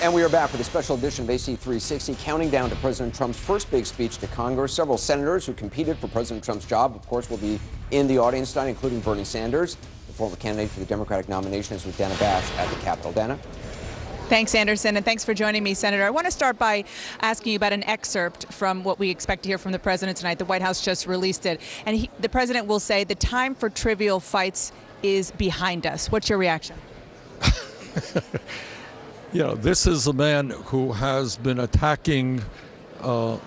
And we are back with a special edition of AC 360, counting down to President Trump's first big speech to Congress. Several senators who competed for President Trump's job, of course, will be in the audience tonight, including Bernie Sanders. The former candidate for the Democratic nomination is with Dana Bash at the Capitol. Dana? Thanks, Anderson, and thanks for joining me, Senator. I want to start by asking you about an excerpt from what we expect to hear from the president tonight. The White House just released it, and the president will say the time for trivial fights is behind us. What's your reaction? You know, this is a man who has been attacking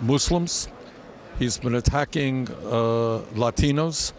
Muslims. He's been attacking Latinos.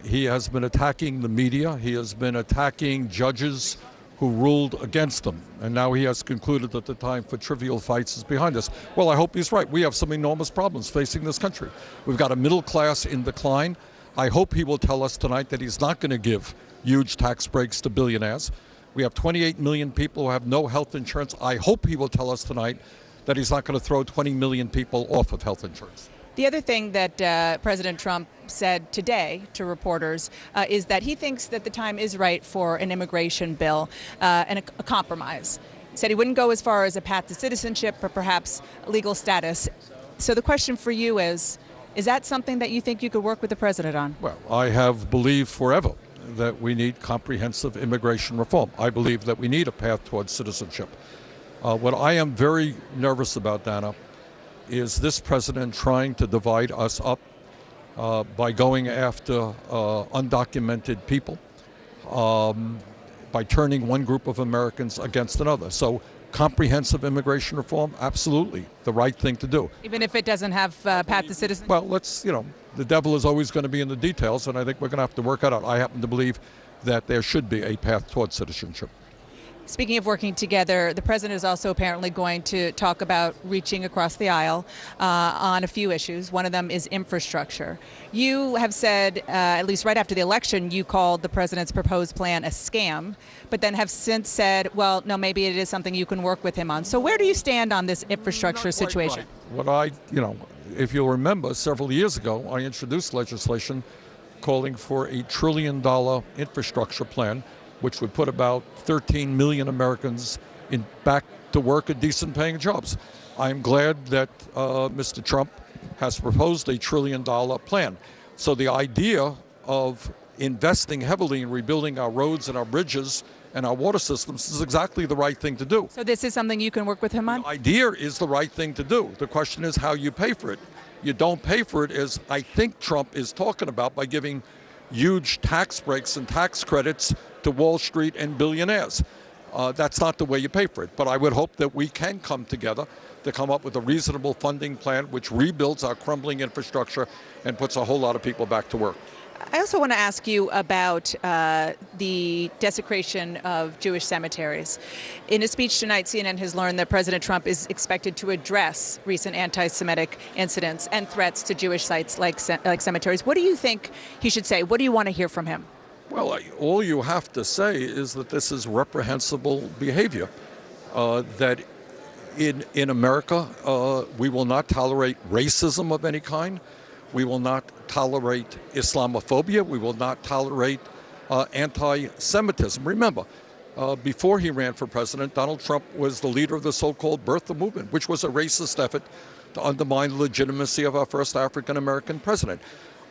He has been attacking the media. He has been attacking judges who ruled against him. And now he has concluded that the time for trivial fights is behind us. Well, I hope he's right. We have some enormous problems facing this country. We've got a middle class in decline. I hope he will tell us tonight that he's not going to give huge tax breaks to billionaires. We have 28 million people who have no health insurance. I hope he will tell us tonight that he's not going to throw 20 million people off of health insurance. The other thing that President Trump said today to reporters is that he thinks that the time is right for an immigration bill and a compromise. He said he wouldn't go as far as a path to citizenship, but perhaps legal status. So the question for you is that something that you think you could work with the president on? Well, I have believed forever that we need comprehensive immigration reform. I believe that we need a path towards citizenship. What I am very nervous about, Dana, is this president trying to divide us up by going after undocumented people, by turning one group of Americans against another. So comprehensive immigration reform, absolutely the right thing to do. Even if it doesn't have path to citizenship? Well, the devil is always going to be in the details, and I think we're going to have to work it out. I happen to believe that there should be a path towards citizenship. Speaking of working together, the president is also apparently going to talk about reaching across the aisle on a few issues. One of them is infrastructure. You have said, at least right after the election, you called the president's proposed plan a scam, but then have since said, well, no, maybe it is something you can work with him on. So where do you stand on this infrastructure situation? Right. If you'll remember, several years ago, I introduced legislation calling for $1 trillion infrastructure plan, which would put about 13 million Americans back to work at decent paying jobs. I'm glad that Mr. Trump has proposed $1 trillion plan. So the idea of investing heavily in rebuilding our roads and our bridges and our water systems is exactly the right thing to do. So this is something you can work with him on? The idea is the right thing to do. The question is how you pay for it. You don't pay for it, as I think Trump is talking about, by giving huge tax breaks and tax credits to Wall Street and billionaires. That's not the way you pay for it. But I would hope that we can come together to come up with a reasonable funding plan which rebuilds our crumbling infrastructure and puts a whole lot of people back to work. I also want to ask you about the desecration of Jewish cemeteries. In a speech tonight, CNN has learned that President Trump is expected to address recent anti-Semitic incidents and threats to Jewish sites like cemeteries. What do you think he should say? What do you want to hear from him? Well, all you have to say is that this is reprehensible behavior, that in America, we will not tolerate racism of any kind. We will not tolerate Islamophobia. We will not tolerate anti-Semitism. Remember, before he ran for president, Donald Trump was the leader of the so-called birther movement, which was a racist effort to undermine the legitimacy of our first African-American president.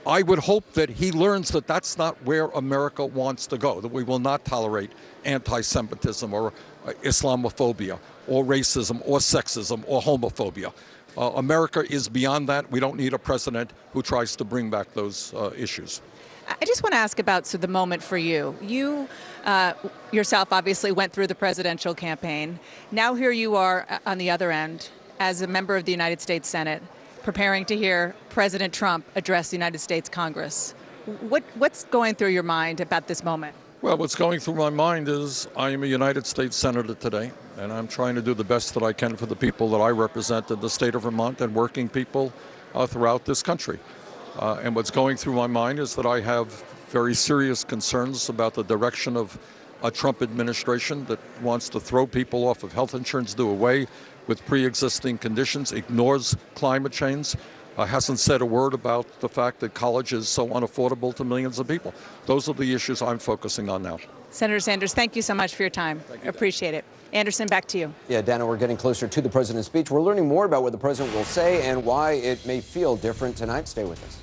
I would hope that he learns that that's not where America wants to go, that we will not tolerate anti-Semitism or Islamophobia or racism or sexism or homophobia. America is beyond that. We don't need a president who tries to bring back those issues. I just want to ask about the moment for you. You yourself obviously went through the presidential campaign. Now here you are on the other end as a member of the United States Senate, preparing to hear President Trump address the United States Congress. What's going through your mind about this moment? Well, what's going through my mind is I am a United States Senator today, and I'm trying to do the best that I can for the people that I represent in the state of Vermont and working people throughout this country. And what's going through my mind is that I have very serious concerns about the direction of a Trump administration that wants to throw people off of health insurance, do away with pre-existing conditions, ignores climate change, hasn't said a word about the fact that college is so unaffordable to millions of people. Those are the issues I'm focusing on now. Senator Sanders, thank you so much for your time. Appreciate it. Anderson, back to you. Yeah, Dana, we're getting closer to the president's speech. We're learning more about what the president will say and why it may feel different tonight. Stay with us.